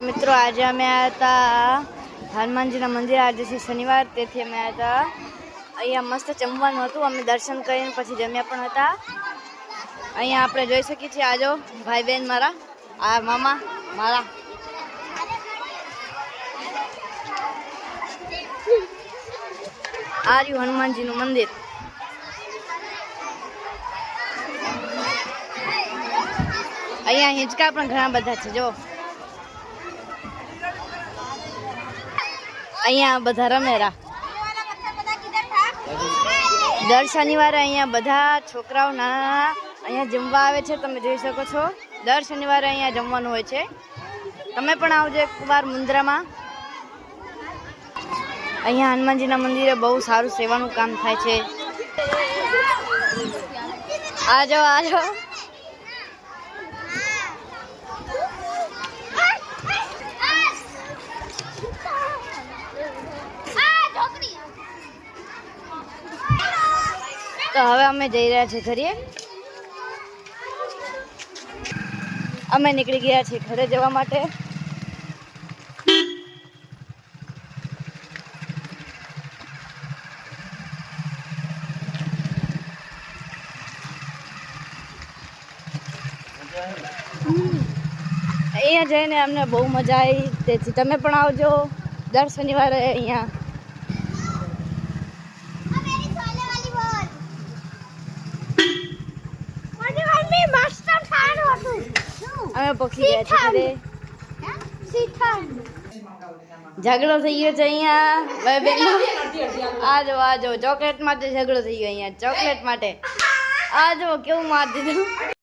મિત્રો આજે અમે આવ્યા હતા હનુમાનજીના મંદિર. આજે છે શનિવાર, તેથી અમે આવ્યા હતા. અહીંયા મસ્ત જમવાનું હતું. અમે દર્શન કરીને પછી જમ્યા પણ હતા. અહીંયા આપણે જોઈ શકીએ છીએ. આજો ભાઈ બહેન મારા, આ મામા મારા. આ રહ્યું હનુમાનજીનું મંદિર. અહીંયા હિંચકા પણ ઘણા બધા છે. જો અહીંયા બધા રમેરા. દર શનિવારે અહીંયા બધા છોકરાઓ નાના અહીંયા જમવા આવે છે. તમે જોઈ શકો છો, દર શનિવારે અહીંયા જમવાનું હોય છે. તમે પણ આવજો એકવાર મુન્દ્રામાં. અહીંયા હનુમાનજીના મંદિરે બહુ સારું સેવાનું કામ થાય છે. આજો આજો. તો હવે અમે જઈ રહ્યા છીએ ઘરે. અમે નીકળી ગયા છીએ ઘરે જવા માટે. અહીંયા જઈને અમને બહુ મજા આવી, તેથી તમે પણ આવજો દર શનિવારે અહીંયા. અમે પહોંચી ગયા છીએ ઘરે. ઝઘડો થઈ ગયો છે અહીંયા ભાઈ બેન. આજો આજો ચોકલેટ માટે ઝઘડો થઈ ગયો અહીંયા. ચોકલેટ માટે આજો કેવું માર દીધું.